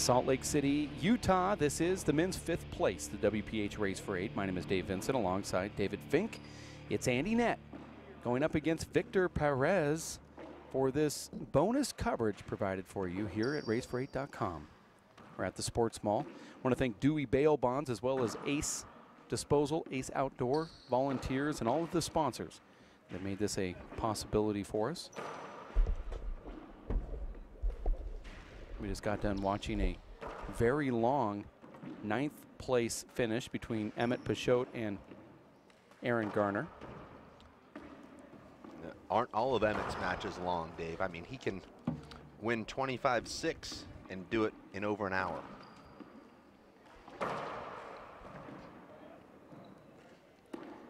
Salt Lake City, Utah. This is the men's 5th place, the WPH Race for 8. My name is Dave Vincent alongside David Fink. It's Andy Nett going up against Victor Perez for this bonus coverage provided for you here at racefor8.com. We're at the Sports Mall. I want to thank Dewey Bail Bonds as well as Ace Disposal, Ace Outdoor, volunteers, and all of the sponsors that made this a possibility for us. We just got done watching a very long 9th place finish between Emmett Peixote and Aaron Garner. Aren't all of Emmett's matches long, Dave? I mean, he can win 25-6 and do it in over an hour.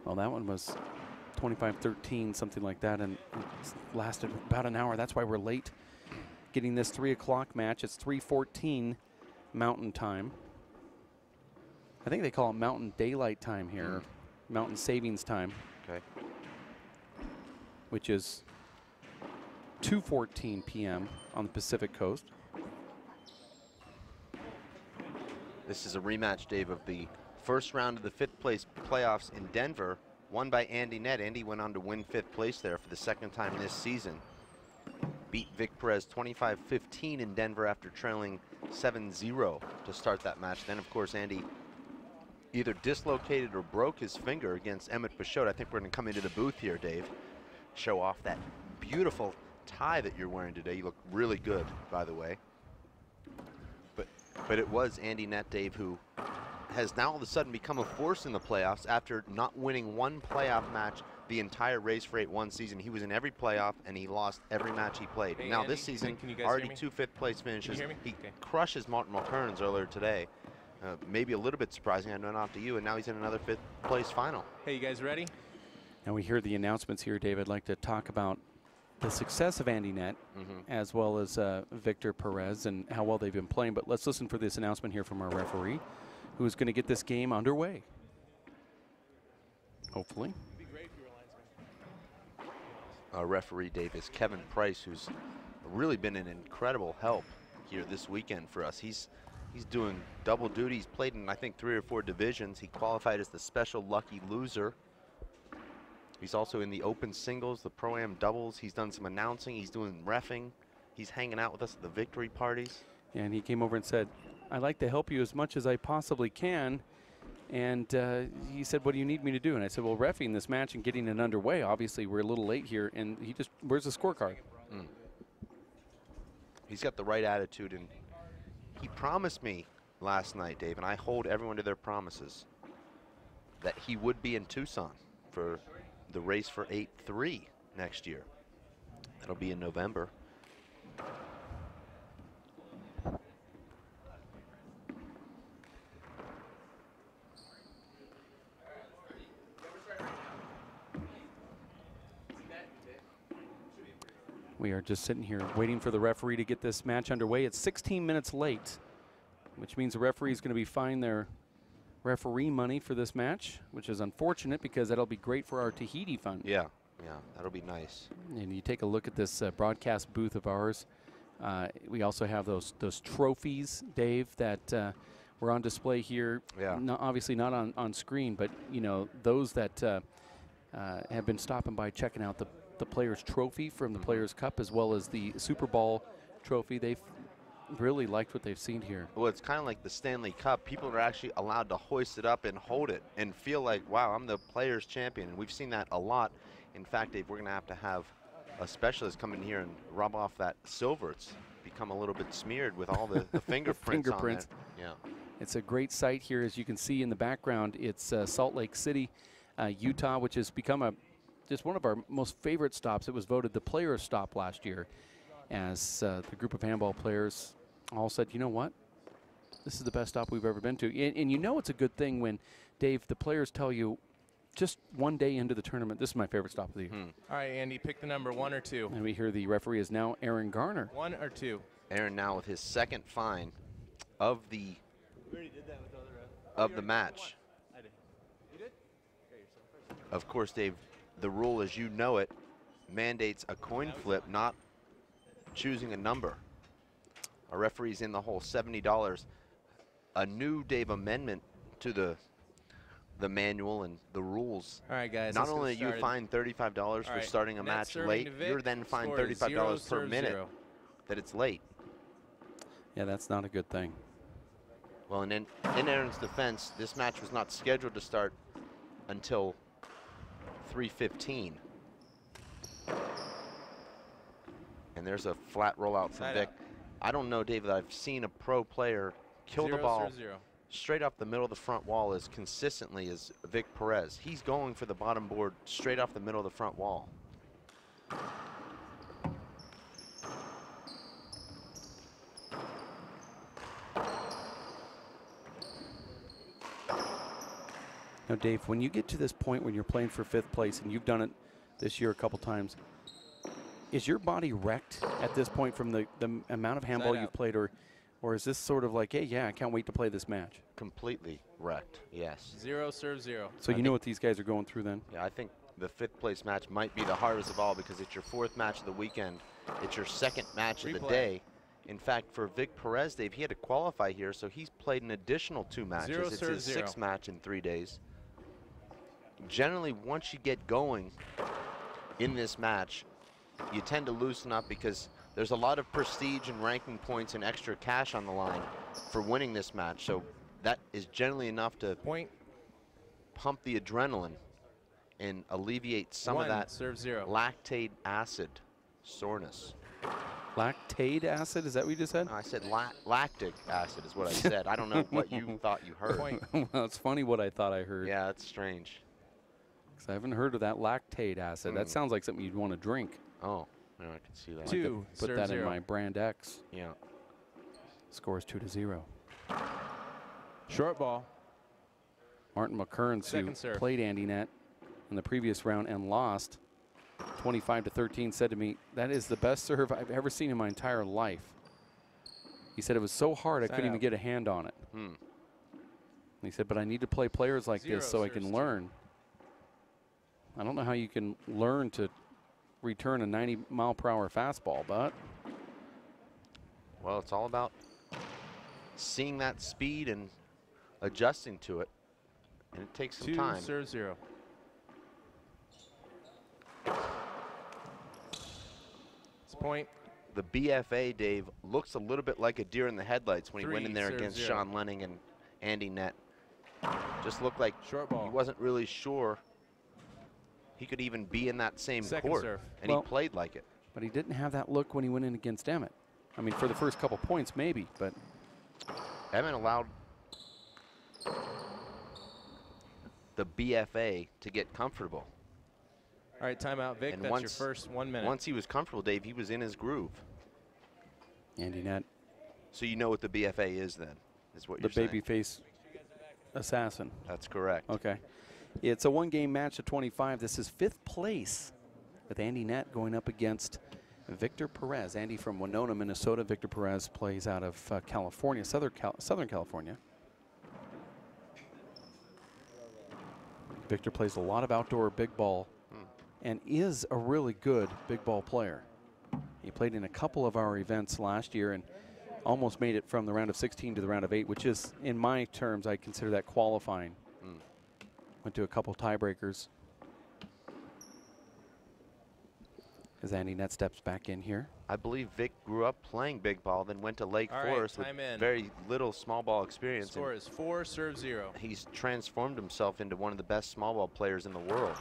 Well, that one was 25-13, something like that, and it lasted about an hour. That's why we're late getting this 3 o'clock match. It's 3:14 Mountain Time. I think they call it Mountain Daylight Time here, Mountain Savings Time. Okay. Which is 2:14 p.m. on the Pacific Coast. This is a rematch, Dave, of the first round of the 5th place playoffs in Denver, won by Andy Nett. Andy went on to win 5th place there for the 2nd time this season. Beat Vic Perez 25-15 in Denver after trailing 7-0 to start that match. Then, of course, Andy either dislocated or broke his finger against Emmett Peixote. I think we're going to come into the booth here, Dave. Show off that beautiful tie that you're wearing today. You look really good, by the way. But it was Andy Nett, Dave, who has now all of a sudden become a force in the playoffs after not winning one playoff match the entire Race for 8 one season. He was in every playoff, and he lost every match he played. Hey, now Andy, this season, can you guys already hear me? 2 5th place finishes. He Okay. crushes Martin Mulkerns earlier today. Maybe a little bit surprising, I know, not to you, and now he's in another 5th place final. Hey, you guys ready? And we hear the announcements here, Dave. I'd like to talk about the success of Andy Nett as well as Victor Perez and how well they've been playing. But let's listen for this announcement here from our referee, who is going to get this game underway. Hopefully. Our referee, Dave, is Kevin Price, who's really been an incredible help here this weekend for us. He's doing double duty. He's played in, I think, 3 or 4 divisions. He qualified as the special lucky loser. He's also in the open singles, the pro-am doubles. He's done some announcing. He's doing reffing. He's hanging out with us at the victory parties. And he came over and said, I'd like to help you as much as I possibly can. And he said, what do you need me to do? And I said, well, reffing this match and getting it underway. Obviously, we're a little late here. And he just, where's the scorecard? He's got the right attitude. And he promised me last night, Dave, and I hold everyone to their promises, that he would be in Tucson for the Race for 8-3 next year. That'll be in November. We are just sitting here waiting for the referee to get this match underway. It's 16 minutes late, which means the referee is going to be fined their referee money for this match, which is unfortunate because that'll be great for our Tahiti fund. Yeah, that'll be nice. And you take a look at this broadcast booth of ours. We also have those trophies, Dave, that were on display here. Yeah. Obviously not on screen, but you know, those that have been stopping by checking out the Players' Trophy from the Players' Cup, as well as the Super Bowl trophy. They've really liked what they've seen here. Well, it's kind of like the Stanley Cup. People are actually allowed to hoist it up and hold it and feel like, wow, I'm the Players' Champion. And we've seen that a lot. In fact, Dave, we're going to have a specialist come in here and rub off that silver. It's become a little bit smeared with all the fingerprints on it. Yeah. It's a great site here. As you can see in the background, it's Salt Lake City, Utah, which has become just one of our most favorite stops. It was voted the Players' Stop last year, as the group of handball players all said, you know what? This is the best stop we've ever been to. And you know it's a good thing when, Dave, the players tell you just one day into the tournament, this is my favorite stop of the year. All right, Andy, pick the number, 1 or 2. And we hear the referee is now Aaron Garner. 1 or 2. Aaron now with his 2nd fine of the match. I did. You did? Okay, you're first. Of course, Dave, the rule as you know it mandates a coin flip, not choosing a number. Our referee's in the hole, $70. A new, Dave, amendment to the manual and the rules. All right, guys. Not only are you fined $35 for starting a match late, you're then fined $35 per minute that it's late. Yeah, that's not a good thing. Well, and in Aaron's defense, this match was not scheduled to start until 3:15. And there's a flat rollout from Vic. I don't know, David, I've seen a pro player kill the ball straight off the middle of the front wall as consistently as Vic Perez. He's going for the bottom board straight off the middle of the front wall. Now, Dave, when you get to this point when you're playing for 5th place, and you've done it this year a couple times, is your body wrecked at this point from the amount of handball you've played, or is this sort of like, hey, yeah, I can't wait to play this match? Completely wrecked, yes. 0 serve 0. So you know what these guys are going through then? Yeah, I think the 5th place match might be the hardest of all because it's your 4th match of the weekend. It's your 2nd match of the day. In fact, for Vic Perez, Dave, he had to qualify here, so he's played an additional 2 matches. It's his 6th match in 3 days. Generally, once you get going in this match, you tend to loosen up because there's a lot of prestige and ranking points and extra cash on the line for winning this match. So that is generally enough to pump the adrenaline and alleviate some of that lactate acid soreness. Lactate acid? Is that what you just said? No, I said lactic acid is what I said. I don't know what you thought you heard. Well, it's funny what I thought I heard. Yeah, that's strange. Because I haven't heard of that lactate acid. That sounds like something you'd want to drink. Oh, no, I can see that. 2 put that in my brand X. Yeah. Score is 2-0. Short ball. Martin McKerns, who played Andy Nett in the previous round and lost 25-13, said to me, that is the best serve I've ever seen in my entire life. He said it was so hard I couldn't even get a hand on it. He said, but I need to play players like this so I can learn. I don't know how you can learn to return a 90-mile-per-hour fastball, but. Well, it's all about seeing that speed and adjusting to it, and it takes some time. 2 serve 0. It's point. The BFA, Dave, looks a little bit like a deer in the headlights when he went in there against Sean Lenning and Andy Nett. Just looked like he wasn't really sure he could even be in that same court, and he played like it. But he didn't have that look when he went in against Emmett. I mean, for the first couple points, maybe, but. Emmett allowed the BFA to get comfortable. All right, timeout, Vic. And that's your first 1 minute. Once he was comfortable, Dave, he was in his groove. Andy Nett. So you know what the BFA is then, is what you're saying. The babyface assassin. That's correct. Okay. It's a one-game match of 25. This is 5th place with Andy Nett going up against Victor Perez. Andy from Winona, Minnesota. Victor Perez plays out of California, Southern California. Victor plays a lot of outdoor big ball and is a really good big ball player. He played in a couple of our events last year and almost made it from the round of 16 to the round of 8, which is, in my terms, I consider that qualifying. Went to a couple tiebreakers. As Andy Nett steps back in here. I believe Vic grew up playing big ball, then went to Lake Forest with very little small ball experience. Score is 4 serve 0. He's transformed himself into one of the best small ball players in the world.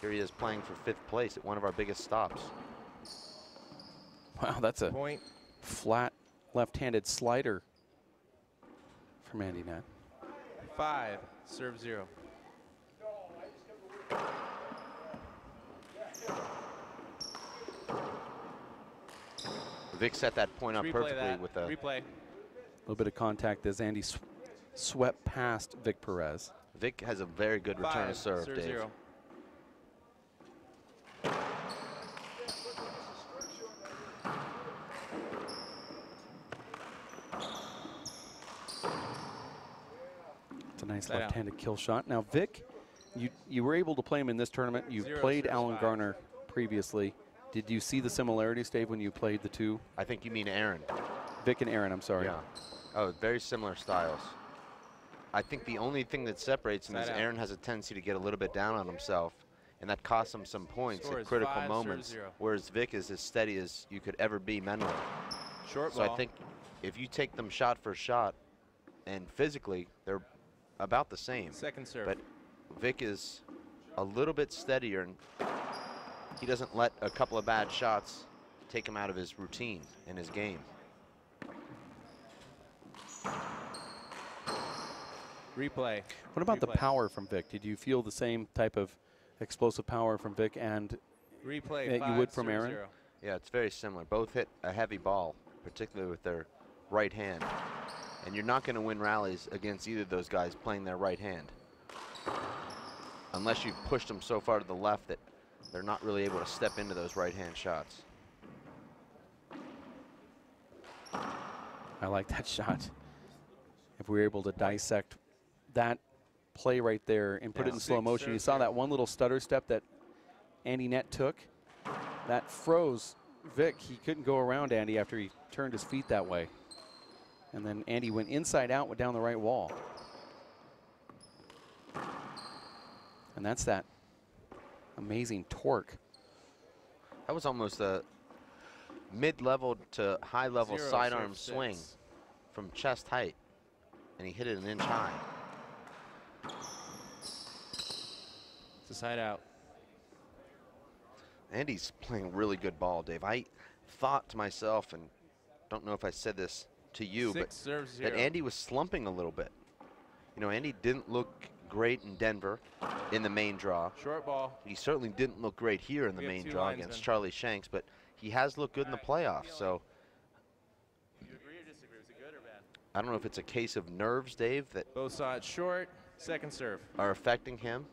Here he is playing for 5th place at one of our biggest stops. Wow, that's a flat left-handed slider from Andy Nett. 5 serve 0. Vic set that point up perfectly with a replay. A little bit of contact as Andy swept past Vic Perez. Vic has a very good return of serve, Dave. 0. It's a nice left-handed kill shot. Now, Vic, you were able to play him in this tournament. You played Alan Garner previously. Did you see the similarities, Dave, when you played the two? I think you mean Aaron. Vic and Aaron, I'm sorry. Yeah. Oh, very similar styles. I think the only thing that separates them is Aaron has a tendency to get a little bit down on himself, and that costs him some points at critical moments, whereas Vic is as steady as you could ever be mentally. Short so ball. I think if you take them shot for shot, and physically, they're about the same. Second serve. But Vic is a little bit steadier, and he doesn't let a couple of bad shots take him out of his routine in his game. Replay. What about the power from Vic? Did you feel the same type of explosive power from Vic and Replay that you would from Aaron? 0. Yeah, it's very similar. Both hit a heavy ball, particularly with their right hand. And you're not going to win rallies against either of those guys playing their right hand, unless you've pushed them so far to the left that they're not really able to step into those right-hand shots. I like that shot. If we were able to dissect that play right there and put it in slow motion, you saw that one little stutter step that Andy Nett took. That froze Vic. He couldn't go around Andy after he turned his feet that way. And then Andy went inside out, went down the right wall. And that's that amazing torque. That was almost a mid-level to high-level sidearm swing from chest height, and he hit it an inch high. It's a side out. Andy's playing really good ball, Dave. I thought to myself, and don't know if I said this to you, but that Andy was slumping a little bit. You know, Andy didn't look great in Denver in the main draw. Short ball. He certainly didn't look great here in the main draw against Charlie Shanks, but he has looked good in the playoffs. So Do you agree or disagree? Was it good or bad? I don't know if it's a case of nerves, Dave, that Both saw it short. Second serve. are affecting him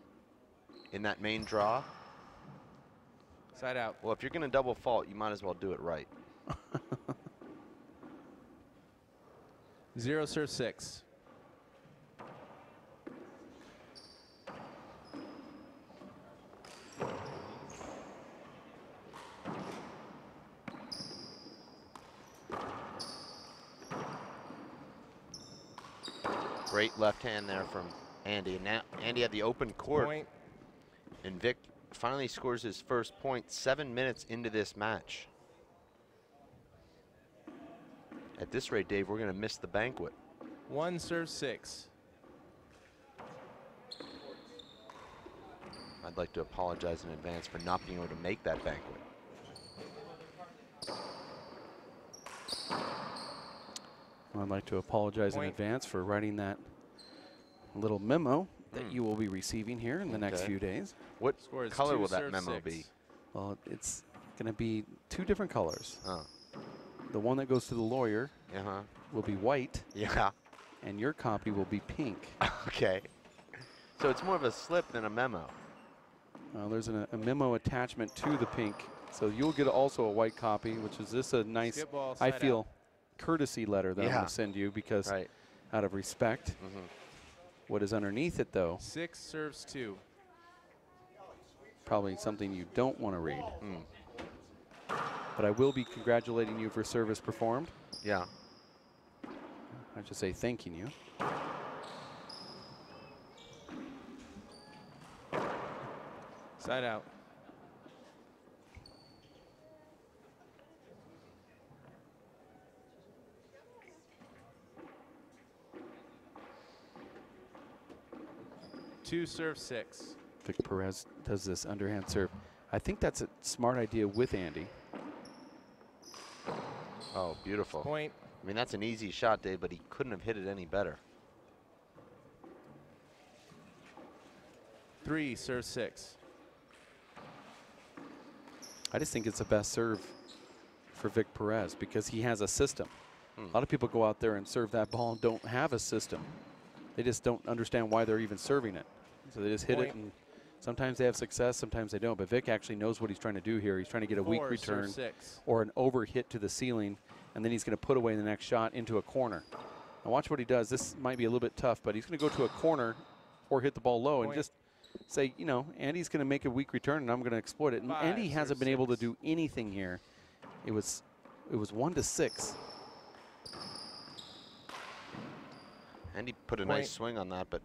in that main draw. Side out. Well, if you're going to double fault, you might as well do it right. 0 serve 6. Great left hand there from Andy. And now Andy had the open court. Point. And Vic finally scores his first point 7 minutes into this match. At this rate, Dave, we're going to miss the banquet. 1 serve 6. I'd like to apologize in advance for not being able to make that banquet. I'd like to apologize in advance for writing that little memo that you will be receiving here in the next few days. What color will that memo be? Well, it's going to be 2 different colors. Oh. The one that goes to the lawyer will be white. Yeah. And your copy will be pink. Okay. So it's more of a slip than a memo. There's a memo attachment to the pink. So you'll get also a white copy, which is this a nice, I feel, courtesy letter that I'm going to send you because out of respect. What is underneath it, though? 6 serves 2. Probably something you don't want to read. But I will be congratulating you for service performed. Yeah. I should say thanking you. Side out. Two serve 6. Vic Perez does this underhand serve. I think that's a smart idea with Andy. Oh, beautiful. Point. I mean, that's an easy shot, Dave, but he couldn't have hit it any better. 3 serve 6. I just think it's the best serve for Vic Perez because he has a system. A lot of people go out there and serve that ball and don't have a system. They just don't understand why they're even serving it. So they just hit it, and sometimes they have success, sometimes they don't. But Vic actually knows what he's trying to do here. He's trying to get a weak return or an over hit to the ceiling, and then he's going to put away the next shot into a corner. Now watch what he does. This might be a little bit tough, but he's going to go to a corner or hit the ball low and just say, you know, Andy's going to make a weak return, and I'm going to exploit it. And Andy hasn't been able to do anything here. It was 1-6. Andy put a Point. nice swing on that, but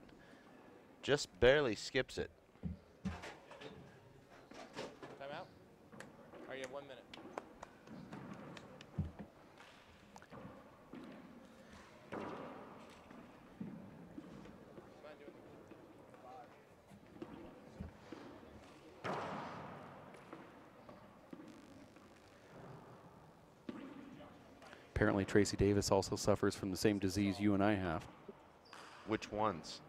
just barely skips it. Timeout? Or you have 1 minute. Apparently Tracy Davis also suffers from the same disease you and I have. Which ones?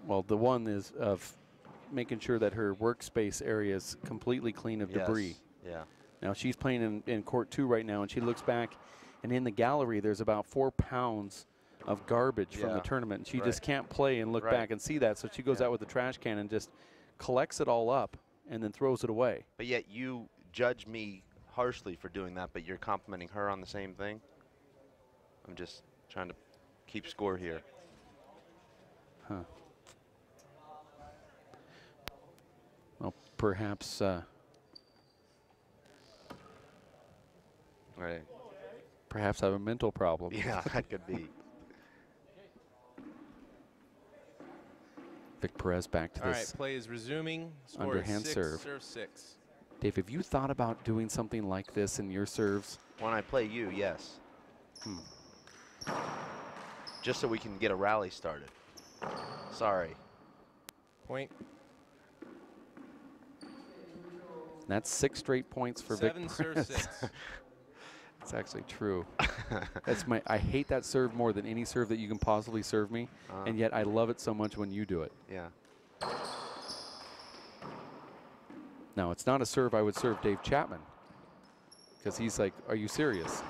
Well, the one is of making sure that her workspace area is completely clean of debris. Yeah. Now she's playing in court 2 right now, and she looks back, and in the gallery there's about 4 pounds of garbage from the Yeah. tournament, and she Right. just can't play and look Right. back and see that. So she goes Yeah. out with the trash can and just collects it all up and then throws it away. But yet you judge me harshly for doing that, but you're complimenting her on the same thing? I'm just trying to keep score here. Huh. Well, perhaps Right. perhaps I have a mental problem. Yeah, that could be. Vic Perez back to All right, this. play is resuming. Score Underhand is 6, serve. serve 6. Dave, have you thought about doing something like this in your serves? When I play you, yes. Hmm. Just so we can get a rally started. Sorry. Point. That's 6 straight points for 7 Vic serve Perez. 6. It's actually true. I hate that serve more than any serve that you can possibly serve me, and yet I love it so much when you do it. Yeah. Now, it's not a serve I would serve Dave Chapman, because he's like, are you serious?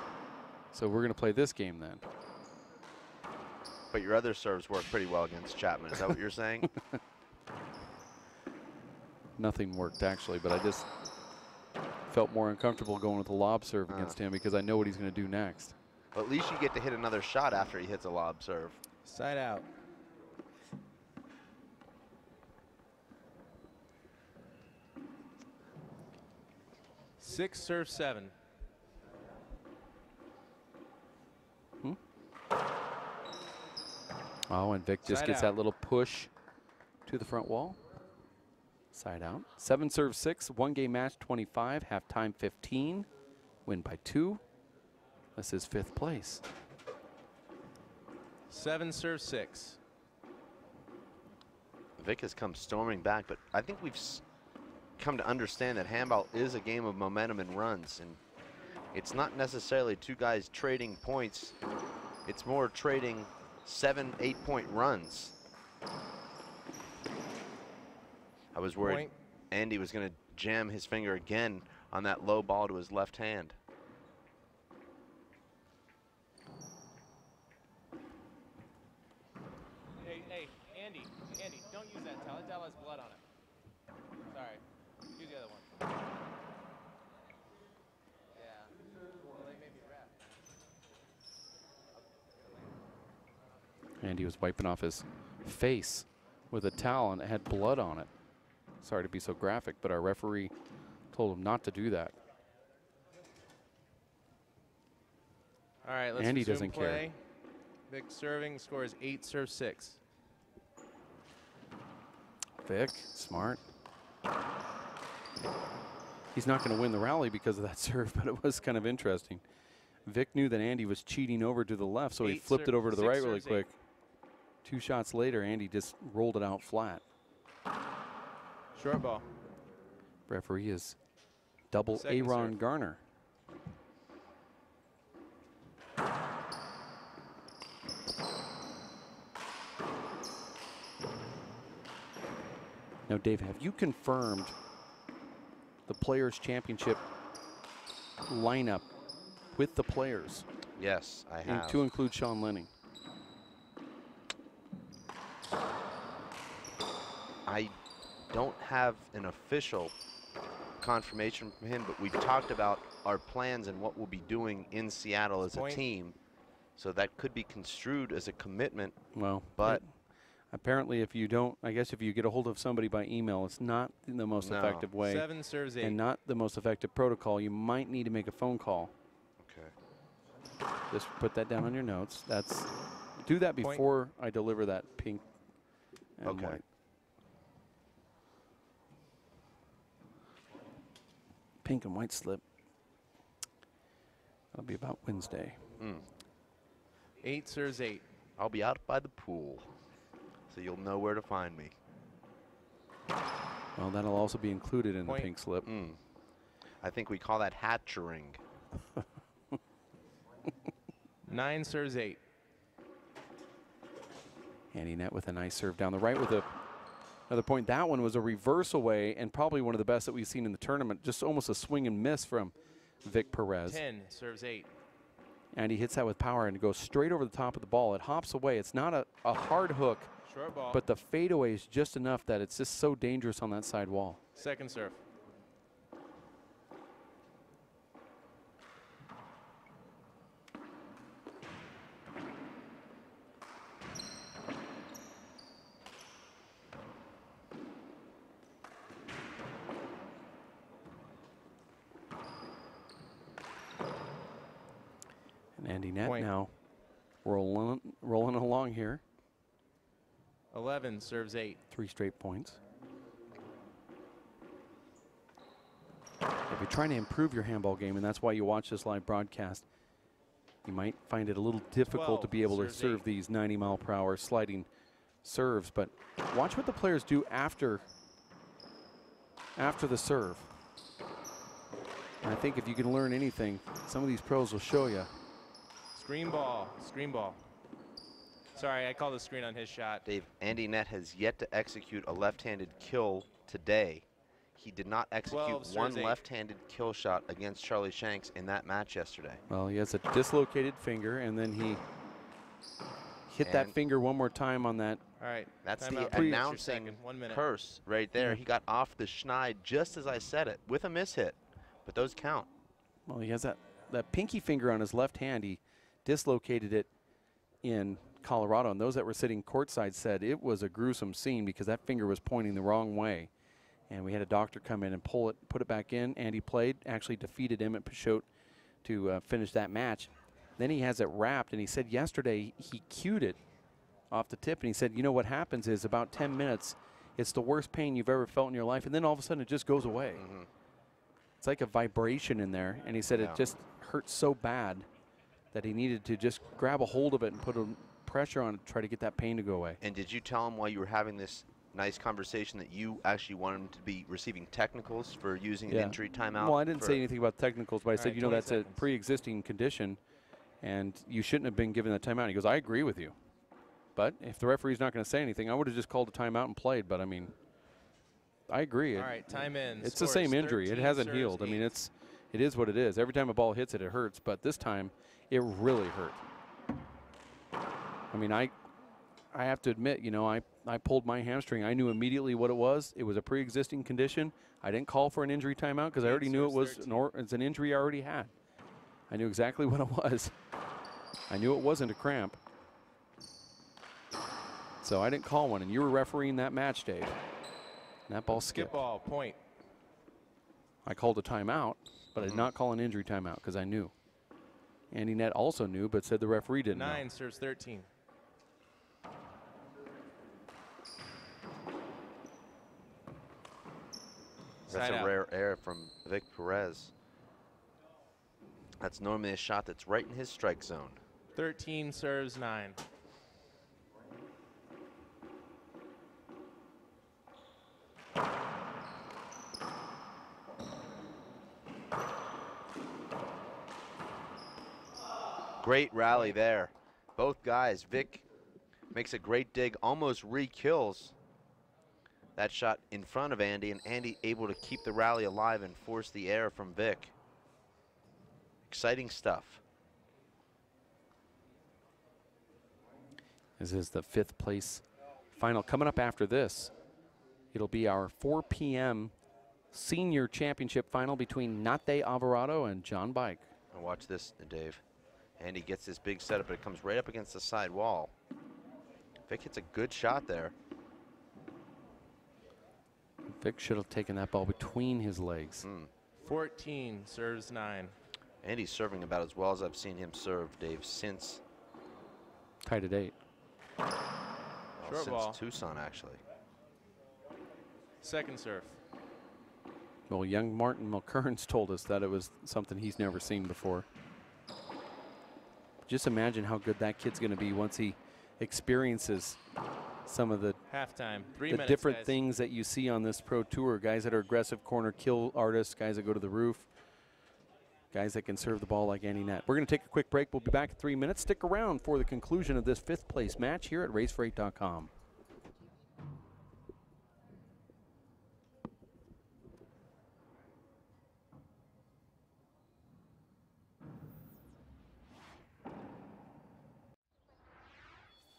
So we're going to play this game then. But your other serves work pretty well against Chapman. Is that what you're saying? Nothing worked, actually, but I just felt more uncomfortable going with the lob serve against him because I know what he's going to do next. Well, at least you get to hit another shot after he hits a lob serve. Side out. Six serve 7. Oh, and Vic just Side gets out. that little push to the front wall. Side out. 7 serve 6, 1 game match 25, halftime 15, win by 2. This is 5th place. 7 serve 6. Vic has come storming back, but I think we've come to understand that handball is a game of momentum and runs, and it's not necessarily 2 guys trading points. It's more trading 7, 8-point runs. I was worried Point. Andy was going to jam his finger again on that low ball to his left hand. Hey, Andy, don't use that towel. That towel has blood on it. Sorry. Use the other one. Yeah. Well, they made me rap. And he was wiping off his face with a towel, and it had blood on it. Sorry to be so graphic, but our referee told him not to do that. All right, let's Andy resume doesn't care. play. Vic serving. Score is 8 serve 6. Vic, smart. He's not going to win the rally because of that serve, but it was kind of interesting. Vic knew that Andy was cheating over to the left, so he flipped it over to the right really quick. 2 shots later, Andy just rolled it out flat. Short ball. Referee is double Second Aaron serve. Garner. Now, Dave, have you confirmed the Players' Championship lineup with the players? Yes, I have. To include Sean Lenning. I don't have an official confirmation from him, but we've talked about our plans and what we'll be doing in Seattle as a Point. team. So that could be construed as a commitment. Well, But apparently if you don't, I guess if you get a hold of somebody by email, it's not the most No. effective way 7 serves 8. and not the most effective protocol. You might need to make a phone call. okay. Just put that down on your notes. That's do that before I deliver that pink and white. Pink and white slip. That'll be about Wednesday. 8 serves 8. I'll be out by the pool, so you'll know where to find me. Well, that'll also be included in the pink slip. I think we call that hatchering. 9 serves 8. Andy Nett with a nice serve down the right with another point. That one was a reverse away and probably one of the best that we've seen in the tournament. Just almost a swing and miss from Vic Perez. 10 serves 8. And he hits that with power and it goes straight over the top of the ball. It hops away. It's not a hard hook, Short ball. but the fadeaway is just enough that it's just so dangerous on that side wall. Second serve. And Andy Nett now rolling along here. 11 serves 8. 3 straight points. If you're trying to improve your handball game, and that's why you watch this live broadcast, you might find it a little difficult to be able to serve these 90-mile-per-hour sliding serves. But watch what the players do after the serve. And I think if you can learn anything, some of these pros will show you. Screen ball. Screen ball. Sorry, I called the screen on his shot. Dave, Andy Nett has yet to execute a left-handed kill today. He did not execute one left-handed kill shot against Charlie Shanks in that match yesterday. Well, he has a dislocated finger, and then he hit that finger one more time on that. All right. That's the announcing curse right there. He got off the schneid just as I said it with a mishit, but those count. Well, he has that pinky finger on his left hand. He dislocated it in Colorado, and those that were sitting courtside said it was a gruesome scene because that finger was pointing the wrong way. And we had a doctor come in and put it back in. Andy played, actually defeated him at Pashot to finish that match. Then he has it wrapped, and he said yesterday he cued it off the tip, and he said, you know what happens is about 10 minutes, it's the worst pain you've ever felt in your life, and then all of a sudden it just goes away. It's like a vibration in there, and he said it just hurt so bad that he needed to just grab a hold of it and put a pressure on it to try to get that pain to go away. And did you tell him while you were having this nice conversation that you actually want him to be receiving technicals for using an injury timeout? Well, I didn't say anything about technicals, but I said, you know, that's a pre-existing condition, and you shouldn't have been given that timeout. He goes, I agree with you. But if the referee's not going to say anything, I would have just called a timeout and played. But, I mean, I agree. All right, time ends. It's the same injury. It hasn't healed. I mean, it is what it is. Every time a ball hits it, it hurts. But this time, it really hurt. I mean, I have to admit, you know, I pulled my hamstring. I knew immediately what it was. It was a pre-existing condition. I didn't call for an injury timeout because I already knew it was it's an injury I already had. I knew exactly what it was. I knew it wasn't a cramp. So I didn't call one, and you were refereeing that match, Dave. And that ball skipped. Skip ball, point. I called a timeout, but I did not call an injury timeout because I knew. Andy Nett also knew, but said the referee didn't know. 9 serves 13. That's a rare error from Vic Perez. That's normally a shot that's right in his strike zone. 13 serves 9. Great rally there. Both guys. Vic makes a great dig, almost re-kills that shot in front of Andy, and Andy able to keep the rally alive and force the error from Vic. Exciting stuff. This is the 5th place final. Coming up after this, it'll be our 4 p.m. senior championship final between Nett Alvarado and John Bike. And watch this, Dave. Andy gets this big setup, but it comes right up against the side wall. Vic hits a good shot there. Vic should have taken that ball between his legs. 14 serves 9. Andy's serving about as well as I've seen him serve, Dave, since Tied at 8. Well, Short since ball. Tucson, actually. Second serve. Well, young Martin Mulkerns told us that it was something he's never seen before. Just imagine how good that kid's going to be once he experiences some of the Halftime. 3 the minutes, different guys. things that you see on this pro tour. Guys that are aggressive corner kill artists, guys that go to the roof, guys that can serve the ball like Andy Nett. We're going to take a quick break. We'll be back in 3 minutes. Stick around for the conclusion of this 5th place match here at racefor8.com.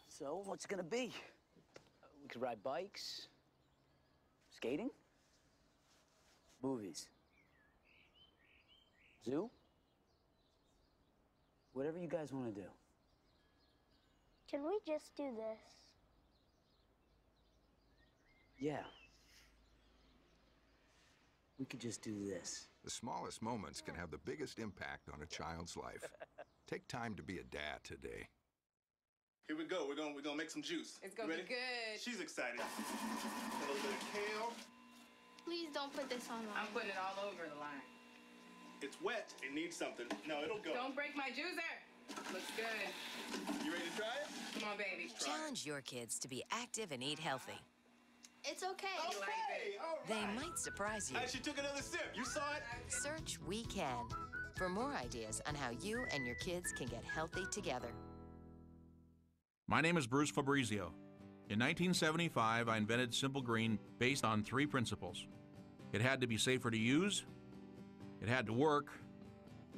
So, what's it gonna be? We could ride bikes, skating, movies, zoo, whatever you guys want to do. Can we just do this? Yeah. We could just do this. The smallest moments can have the biggest impact on a child's life. Take time to be a dad today. Here we go. We're gonna make some juice. It's gonna Ready? be good. She's excited. A little bit of kale. Please don't put this online. I'm putting it all over the line. It's wet. It needs something. No, it'll go. Don't break my juicer. Looks good. You ready to try it? Come on, baby. Challenge your kids to be active and eat healthy. It's okay. Okay. All right. They might surprise you. Hey, she took another sip. You saw it? Search We Can for more ideas on how you and your kids can get healthy together. My name is Bruce Fabrizio. In 1975, I invented Simple Green based on 3 principles. It had to be safer to use, it had to work,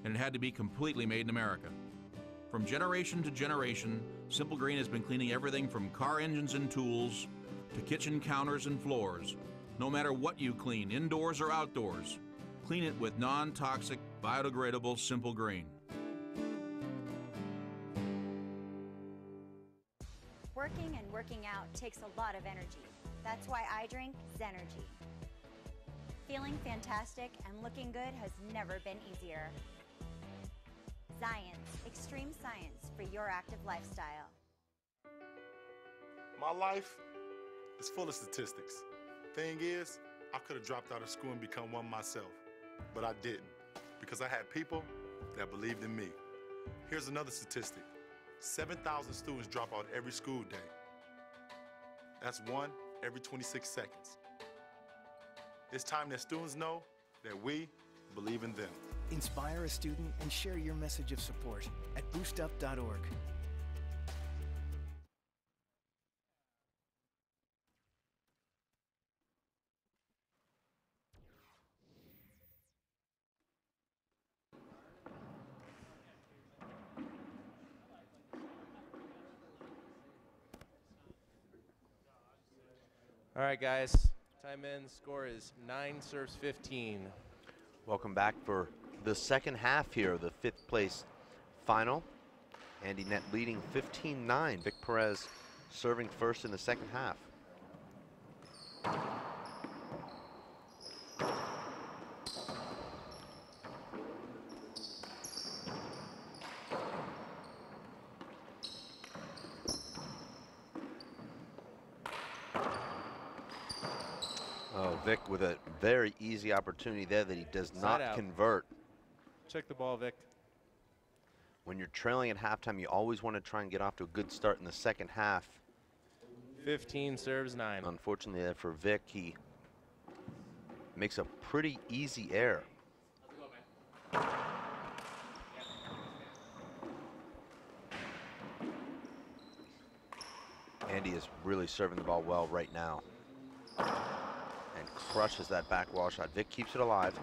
and it had to be completely made in America. From generation to generation, Simple Green has been cleaning everything from car engines and tools to kitchen counters and floors. No matter what you clean, indoors or outdoors, clean it with non-toxic, biodegradable Simple Green. Working and working out takes a lot of energy. That's why I drink Zenergy. Feeling fantastic and looking good has never been easier. Science, extreme science for your active lifestyle. My life is full of statistics. Thing is, I could have dropped out of school and become one myself, but I didn't because I had people that believed in me. Here's another statistic. 7,000 students drop out every school day. That's 1 every 26 seconds. It's time that students know that we believe in them. Inspire a student and share your message of support at boostup.org. All right, guys. Time in. Score is 9 serves 15. Welcome back for the second half here of the 5th place final. Andy Nett leading 15-9. Vic Perez serving first in the second half. Oh, Vic with a very easy opportunity there that he does not convert. Check the ball, Vic. When you're trailing at halftime, you always want to try and get off to a good start in the second half. 15 serves 9. Unfortunately there for Vic, he makes a pretty easy error. Andy is really serving the ball well right now. And crushes that back wall shot. Vic keeps it alive.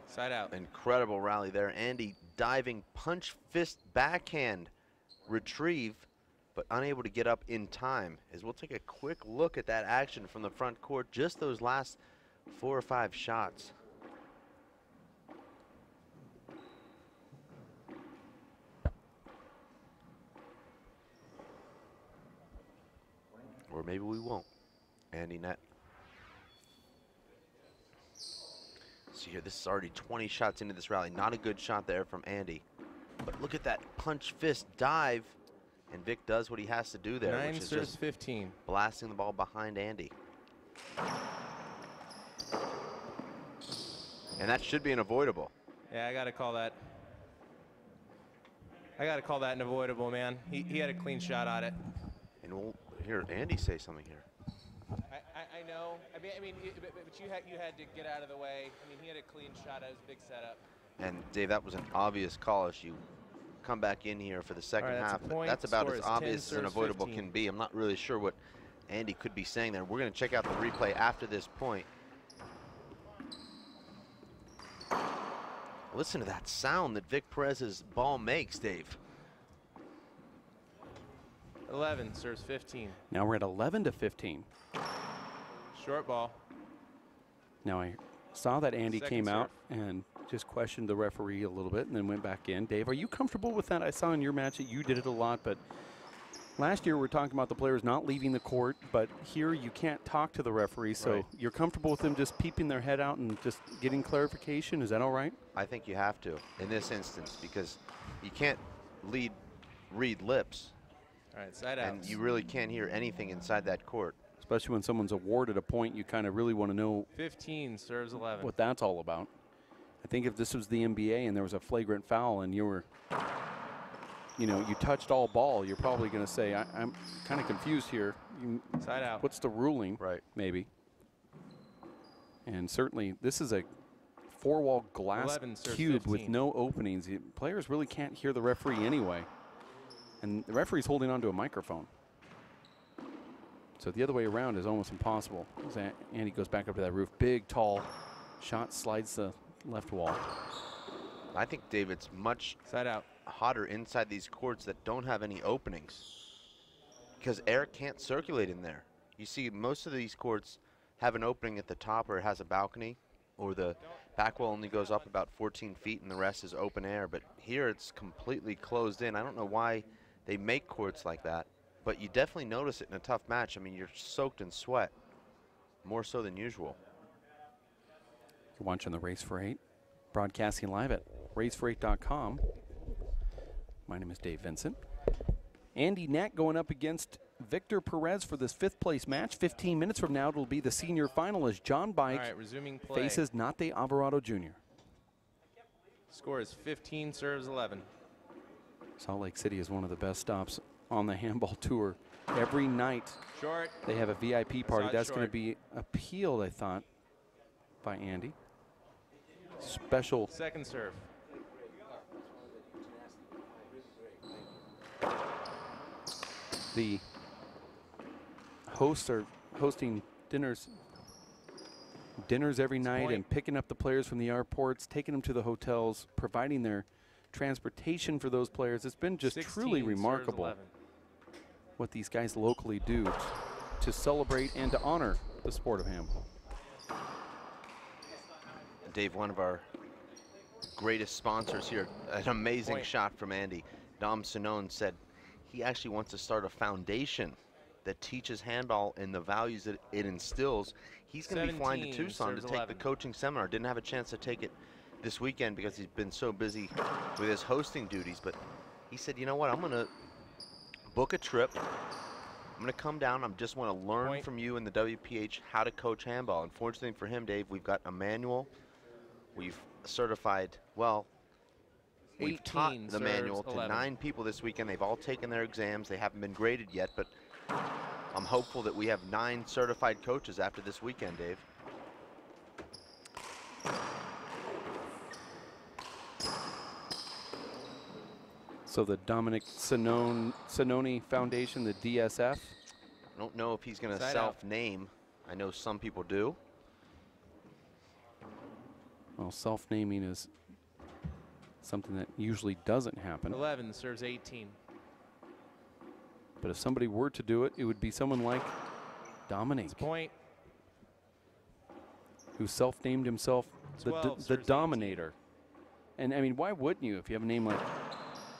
Side out. Incredible rally there. Andy diving punch fist backhand retrieve, but unable to get up in time. As we'll take a quick look at that action from the front court, just those last 4 or 5 shots. Or maybe we won't. Andy Nett see here, this is already 20 shots into this rally. Not a good shot there from Andy. But look at that punch fist dive. And Vic does what he has to do there, which is just 15. blasting the ball behind Andy. And that should be an avoidable. Yeah, I got to call that. I got to call that an avoidable, man. He had a clean shot on it. And we'll hear Andy say something here. I know. I mean, but you had to get out of the way. I mean, he had a clean shot. It was a big setup. And Dave, that was an obvious call as you come back in here for the second half. That's about as obvious as an avoidable can be. I'm not really sure what Andy could be saying there. We're going to check out the replay after this point. Listen to that sound that Vic Perez's ball makes, Dave. 11 serves 15. Now we're at 11 to 15. Short ball. Now I saw that Andy Second came serve. out and just questioned the referee a little bit and then went back in. Dave, are you comfortable with that? I saw in your match that you did it a lot, but last year we were talking about the players not leaving the court, but here you can't talk to the referee, so Right. you're comfortable with them just peeping their head out and just getting clarification? Is that all right? I think you have to in this instance because you can't read lips. All right, side out. And you really can't hear anything inside that court. Especially when someone's awarded a point, you kind of really want to know 15 serves 11. what that's all about. I think if this was the NBA and there was a flagrant foul and you were, you touched all ball, you're probably going to say, I'm kind of confused here. Side out. What's the ruling? Right. Maybe. And certainly this is a four-wall glass 11 serves cube 15. with no openings. Players really can't hear the referee anyway. And the referee's holding onto a microphone. So the other way around is almost impossible. As Andy goes back up to that roof. Big, tall shot, slides the left wall. I think, Dave, it's much side out hotter inside these courts that don't have any openings because air can't circulate in there. You see most of these courts have an opening at the top or it has a balcony or the back wall only goes up about 14 feet and the rest is open air. But here it's completely closed in. I don't know why they make courts like that, but you definitely notice it in a tough match. I mean, you're soaked in sweat, more so than usual. You're watching the Race for 8, broadcasting live at racefor8.com. My name is Dave Vincent. Andy Nett going up against Victor Perez for this 5th place match. 15 minutes from now, it'll be the senior final as John Bike All right, resuming play. faces Nate Alvarado Jr. Score is 15 serves 11. Salt Lake City is one of the best stops on the handball tour. Every night Short. they have a VIP party. it That's going to short. be appealed, I thought, by Andy. Special. Second serve. The hosts are hosting dinners every night and picking up the players from the airports, taking them to the hotels, providing their transportation for those players. It's been just 16 truly serves remarkable 11. what these guys locally do to celebrate and to honor the sport of handball. Dave, one of our greatest sponsors here, an amazing Point. shot from Andy. Dom Sinone said he actually wants to start a foundation that teaches handball and the values that it instills. He's going to be flying to 17 Tucson to serves take 11. the coaching seminar. Didn't have a chance to take it this weekend because he's been so busy with his hosting duties, but he said, you know what, I'm going to book a trip. I'm going to come down. I just want to learn from you in the WPH how to coach handball. Unfortunately for him, Dave, we've got a manual. We've certified, well, we've taught 18 the manual serves to 11. 9 people this weekend. They've all taken their exams. They haven't been graded yet, but I'm hopeful that we have 9 certified coaches after this weekend, Dave. So the Dominic Sinone Foundation, the DSF. I don't know if he's going to Side out. self-name. I know some people do. Well, self-naming is something that usually doesn't happen. 11 serves 18. But if somebody were to do it, it would be someone like Dominic, Point. who self-named himself the 12 serves 18. Dominator. And I mean, why wouldn't you? If you have a name like,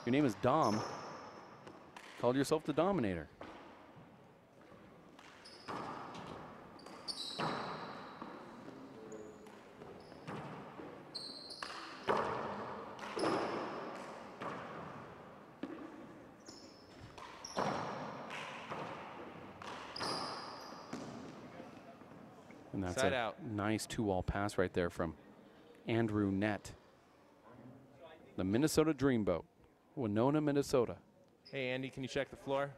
your name is Dom, call yourself the Dominator. that's Side a out. nice two-wall pass right there from Andrew Nett. The Minnesota Dreamboat, Winona, Minnesota. Hey, Andy, can you check the floor?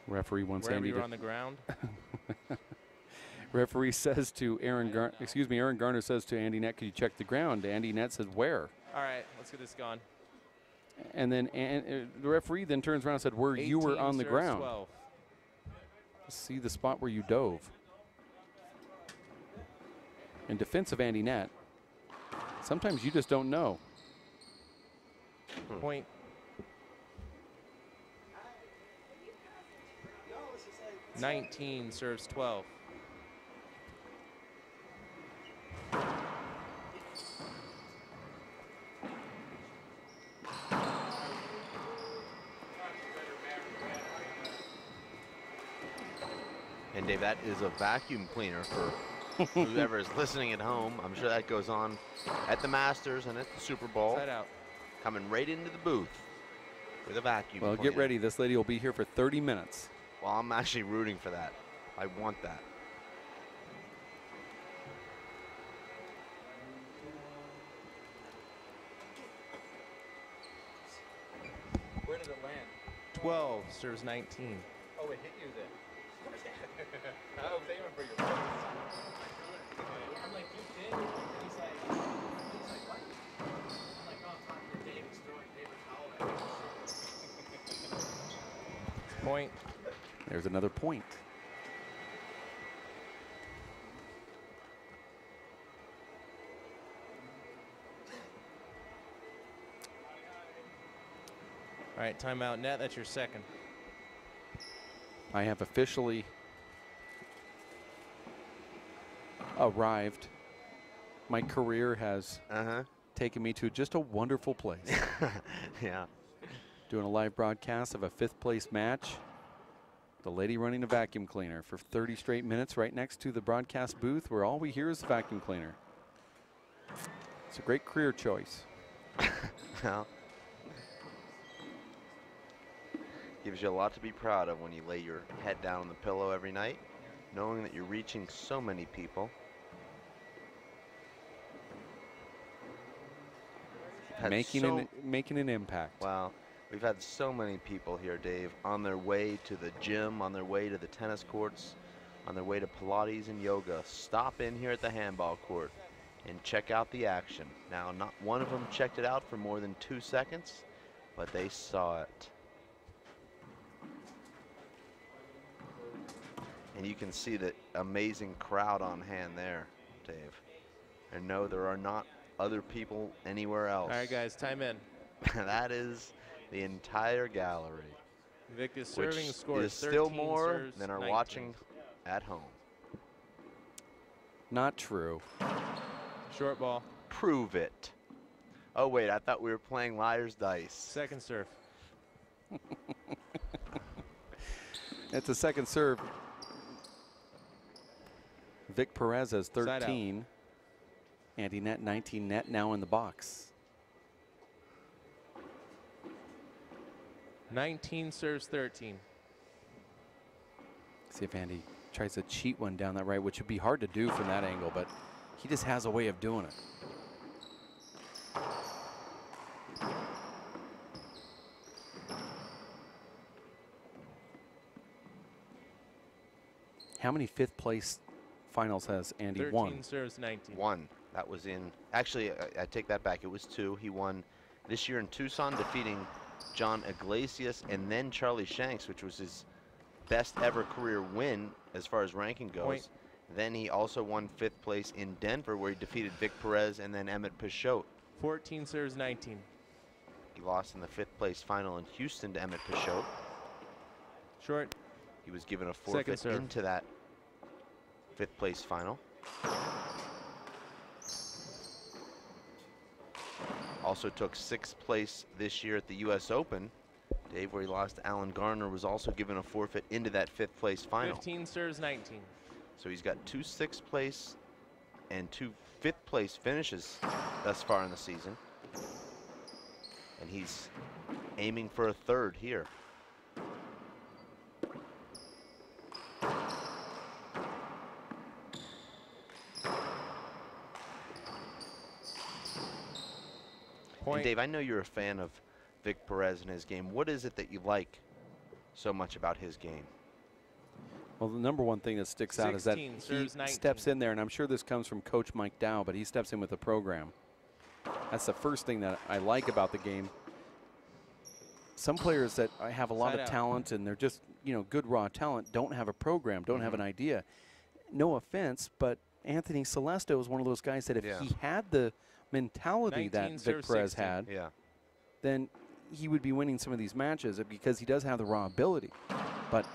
Referee wants Wherever Andy you're to on the ground. Referee says to Aaron Garner says to Andy Nett, could you check the ground? Andy Nett says, where? All right, let's get this going. And then the referee then turns around and said, where you were on the ground. 12. See the spot where you dove. In defense of Andy Nett, sometimes you just don't know. Point. '19 serves 12. And Dave, that is a vacuum cleaner for whoever is listening at home. I'm sure that goes on at the Masters and at the Super Bowl. Side out. Coming right into the booth with a vacuum Well, cleaner. get ready. This lady will be here for 30 minutes. Well, I'm actually rooting for that. I want that. Where did it land? 12 serves 19. Oh, it hit you then. I was aiming for your face. I'm like, you did? And he's like, what? I'm like, oh, fuck, Dave was throwing paper towel at me. Point. There's another point. All right, timeout. Nett, that's your second. I have officially arrived. My career has taken me to just a wonderful place. Yeah. Doing a live broadcast of a 5th place match. The lady running a vacuum cleaner for 30 straight minutes right next to the broadcast booth where all we hear is the vacuum cleaner. It's a great career choice. Well, gives you a lot to be proud of when you lay your head down on the pillow every night, knowing that you're reaching so many people. Making an impact. Wow. We've had so many people here, Dave, on their way to the gym, on their way to the tennis courts, on their way to Pilates and yoga. Stop in here at the handball court and check out the action. Now, not one of them checked it out for more than 2 seconds, but they saw it. And you can see the amazing crowd on hand there, Dave. And no, there are not other people anywhere else. All right, guys, time in. That is the entire gallery. Vic is serving, which scores is still 13, more serves than are 19. watching at home. Not true. Short ball. Prove it. Oh, wait, I thought we were playing liar's dice. Second serve. It's a second serve. Vic Perez has 13. Andy Nett 19. Nett now in the box. 19 serves 13. See if Andy tries to cheat one down that right, which would be hard to do from that angle, but he just has a way of doing it. How many 5th place finals has Andy 13 won? serves 19. One. That was in, actually, I take that back. It was 2. He won this year in Tucson, defeating John Iglesias and then Charlie Shanks, which was his best ever career win as far as ranking goes. Point. Then he also won 5th place in Denver, where he defeated Vic Perez and then Emmett Pichot. 14 serves 19. He lost in the 5th place final in Houston to Emmett Pichot. Short. He was given a forfeit into that 5th place final. Also took 6th place this year at the U.S. Open. Dave, where he lost to Alan Garner, was also given a forfeit into that 5th place final. 15 serves 19. So he's got 2 6th place and 2 5th place finishes thus far in the season. And he's aiming for a third here. And Dave, I know you're a fan of Vic Perez and his game. What is it that you like so much about his game? Well, the number one thing that sticks out is that he steps in there, and I'm sure this comes from Coach Mike Dow, but he steps in with a program. That's the first thing that I like about the game. Some players that have a lot of talent and they're just, you know, good raw talent don't have a program, don't have an idea. No offense, but Anthony Celesto is one of those guys that if he had the mentality that Vic Perez had, then he would be winning some of these matches because he does have the raw ability. But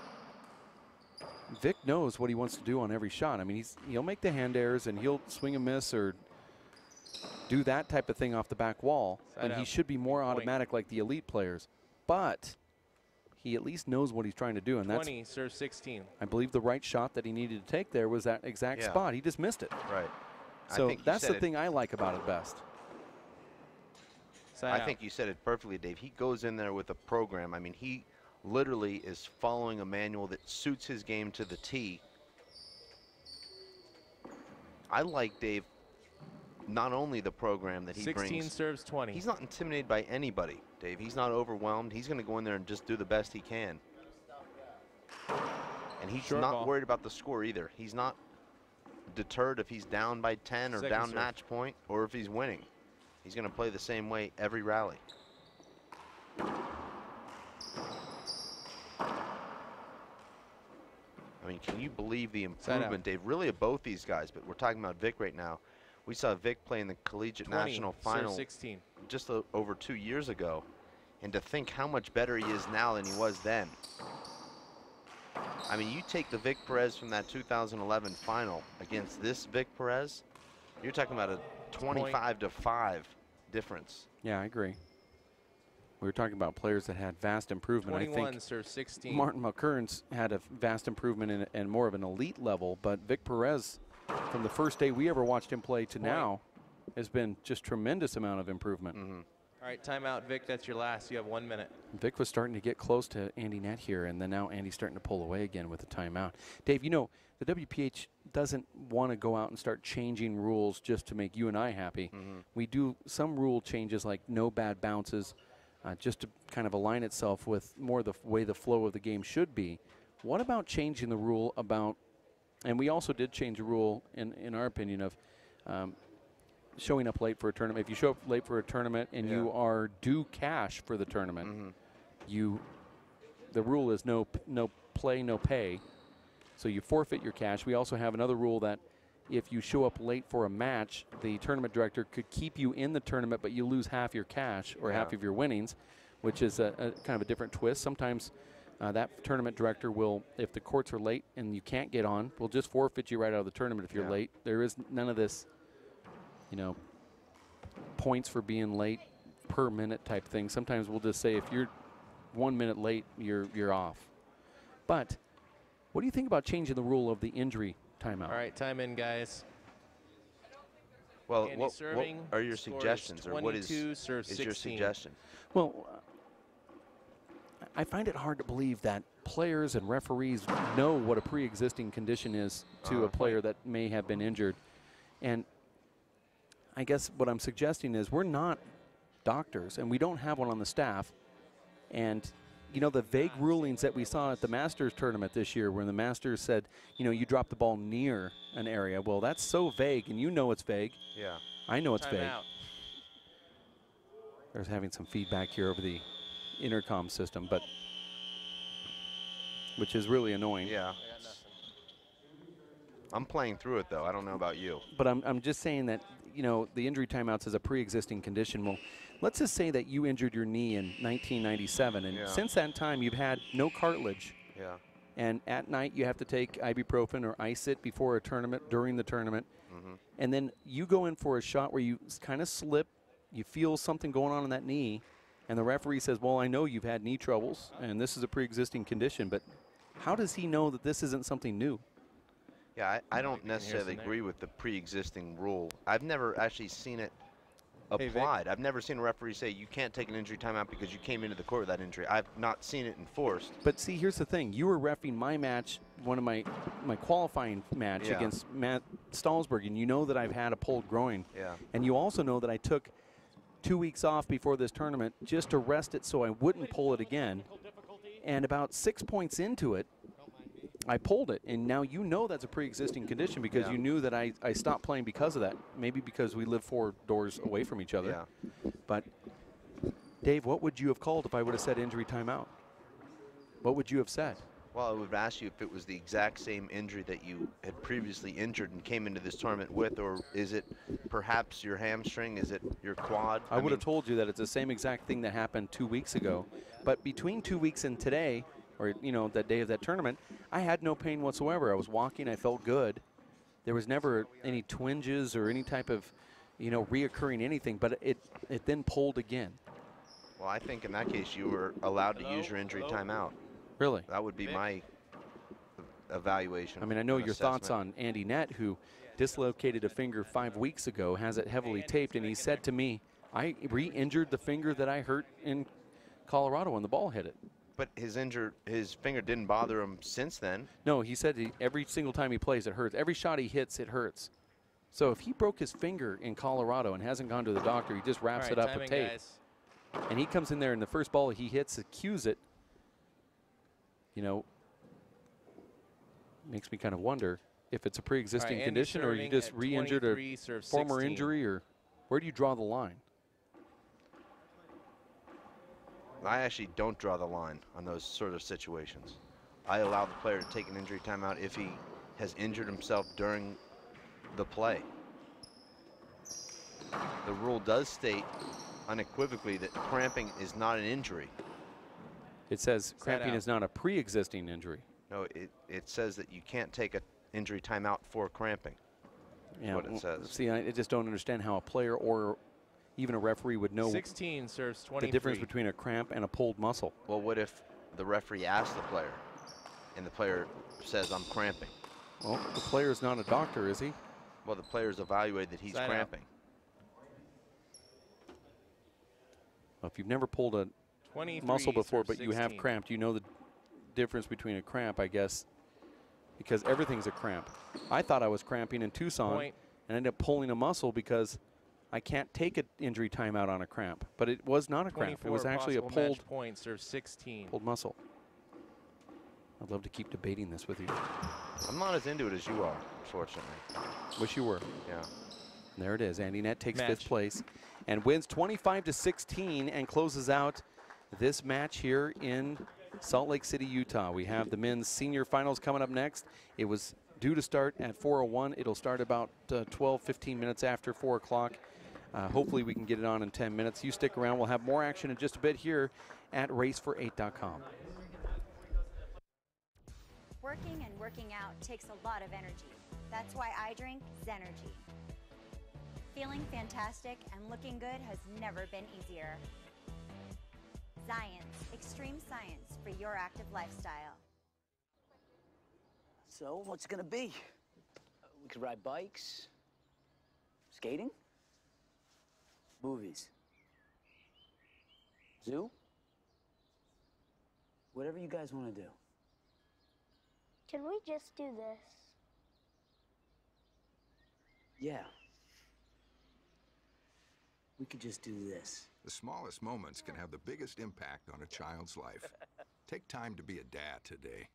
Vic knows what he wants to do on every shot. I mean, he'll make the hand errors and he'll swing a miss or do that type of thing off the back wall, and he should be more automatic like the elite players. But he at least knows what he's trying to do, and 20, serve 16. I believe the right shot that he needed to take there was that exact spot. He just missed it. Right. So that's the thing I like about it best. I think you said it perfectly, Dave. He goes in there with a program. I mean, he literally is following a manual that suits his game to the T. I like, Dave, not only the program that he 16 brings. serves 20. He's not intimidated by anybody, Dave. He's not overwhelmed. He's going to go in there and just do the best he can. And he's not worried about the score either. He's not deterred if he's down by 10 or down match point or if he's winning. He's going to play the same way every rally. I mean, can you believe the improvement, Dave, really of both these guys? But we're talking about Vic right now. We saw Vic play in the Collegiate 20, National Final 16. just over 2 years ago. And to think how much better he is now than he was then. I mean, you take the Vic Perez from that 2011 final against this Vic Perez, you're talking about a 25-5 difference. Yeah, I agree. We were talking about players that had vast improvement. 21 I think serves 16. Martin McKern's had a vast improvement and more of an elite level, but Vic Perez, from the first day we ever watched him play to now, has been just tremendous amount of improvement. All right, timeout, Vic. That's your last. You have 1 minute. Vic was starting to get close to Andy Nett here, and then now Andy's starting to pull away again with the timeout. Dave, you know, the WPH doesn't want to go out and start changing rules just to make you and I happy. We do some rule changes like no bad bounces, just to kind of align itself with more the way the flow of the game should be. What about changing the rule about, and we also did change a rule in our opinion of showing up late for a tournament. If you show up late for a tournament and you are due cash for the tournament, the rule is no play, no pay. So you forfeit your cash. We also have another rule that if you show up late for a match, the tournament director could keep you in the tournament, but you lose half your cash or half of your winnings, which is a kind of a different twist. Sometimes that tournament director will, if the courts are late and you can't get on, will just forfeit you right out of the tournament if you're late. There is none of this, you know, points for being late per minute type thing. Sometimes we'll just say if you're 1 minute late, you're off. But what do you think about changing the rule of the injury timeout? All right, time in, guys. Well, what are your suggestions, or what is your suggestion? Well, I find it hard to believe that players and referees know what a pre-existing condition is to a player that may have been injured. And I guess what I'm suggesting is we're not doctors, and we don't have one on the staff. And you know, the vague rulings that we saw at the Masters tournament this year, where the Masters said, you know, you drop the ball near an area. Well, that's so vague, and you know it's vague. Yeah. I know it's vague. There's having some feedback here over the intercom system, but which is really annoying. Yeah. I'm playing through it, though. I don't know about you. But I'm just saying that, you know, the injury timeouts is a pre-existing condition. Well, let's just say that you injured your knee in 1997, and since that time you've had no cartilage. Yeah. And at night you have to take ibuprofen or ice it before a tournament, during the tournament. And then you go in for a shot where you kind of slip, you feel something going on in that knee, and the referee says, well, I know you've had knee troubles, and this is a pre-existing condition, but how does he know that this isn't something new? Yeah, I don't necessarily agree with the pre-existing rule. I've never actually seen it Hey, Vic. applied. I've never seen a referee say you can't take an injury timeout because you came into the court with that injury. I've not seen it enforced. But see, here's the thing. You were reffing my match, one of my qualifying match Yeah. against Matt Stallsberg, and you know that I've had a pulled groin. Yeah. And you also know that I took 2 weeks off before this tournament just to rest it so I wouldn't pull it again. And about 6 points into it, I pulled it. And now you know that's a pre-existing condition because Yeah. you knew that I stopped playing because of that. Maybe because we live 4 doors away from each other. Yeah. But, Dave, what would you have called if I would have said injury timeout? What would you have said? Well, I would ask you if it was the exact same injury that you had previously injured and came into this tournament with, or is it perhaps your hamstring? Is it your quad? I would have told you that it's the same exact thing that happened 2 weeks ago. But between 2 weeks and today, or, you know, that day of that tournament, I had no pain whatsoever. I was walking. I felt good. There was never any twinges or any type of, you know, reoccurring anything. But it then pulled again. Well, I think in that case you were allowed to use your injury timeout. Really? That would be my evaluation. I mean, I know and your thoughts on assessment. Andy Nett, who dislocated a finger 5 weeks ago, has it heavily taped, and he said to me, I re-injured the finger that I hurt in Colorado when the ball hit it. But his finger didn't bother him since then. No, he said every single time he plays, it hurts. Every shot he hits, it hurts. So if he broke his finger in Colorado and hasn't gone to the doctor, he just wraps it up with tape. And he comes in there, and the first ball he hits, cues it. You know, makes me kind of wonder if it's a pre-existing condition or you just re-injured a former injury, or where do you draw the line? I actually don't draw the line on those sort of situations. I allow the player to take an injury timeout if he has injured himself during the play. The rule does state unequivocally that cramping is not an injury. It says cramping is not a pre-existing injury. No, it says that you can't take an injury timeout for cramping. Yeah, What it says. See, I just don't understand how a player or even a referee would know 16 serves 23. the difference between a cramp and a pulled muscle. Well, what if the referee asks the player and the player says, I'm cramping? Well, the player's not a doctor, is he? Well, the player's evaluated that he's Side out. cramping. Well, if you've never pulled a 23 muscle before, serves but you have 16. cramped, you know the difference between a cramp, I guess, because everything's a cramp. I thought I was cramping in Tucson Point. and ended up pulling a muscle because I can't take an injury timeout on a cramp. But it was not a cramp. It was actually a possible pulled match points serves 16. muscle. I'd love to keep debating this with you. I'm not as into it as you are, unfortunately. Wish you were. Yeah. There it is. Andy Nett takes Match. 5th place and wins 25-16 and closes out this match here in Salt Lake City, Utah. We have the men's senior finals coming up next. It was due to start at 4:01. It'll start about 12, 15 minutes after 4 o'clock. Hopefully we can get it on in 10 minutes. You stick around. We'll have more action in just a bit here at racefor8.com. Working and working out takes a lot of energy. That's why I drink Zenergy. Feeling fantastic and looking good has never been easier. Science, extreme science for your active lifestyle. So, what's it gonna be? We could ride bikes, skating, movies, zoo, whatever you guys want to do. Can we just do this? Yeah. We could just do this. The smallest moments can have the biggest impact on a child's life. Take time to be a dad today.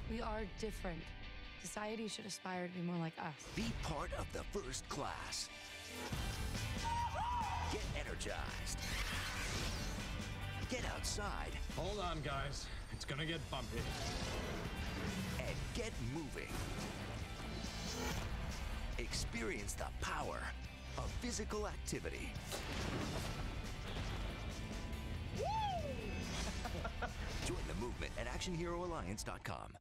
We are different. Society should aspire to be more like us. Be part of the first class. Get energized. Get outside. Hold on, guys. It's gonna get bumpy. And get moving. Experience the power of physical activity. Join the movement at ActionHeroAlliance.com.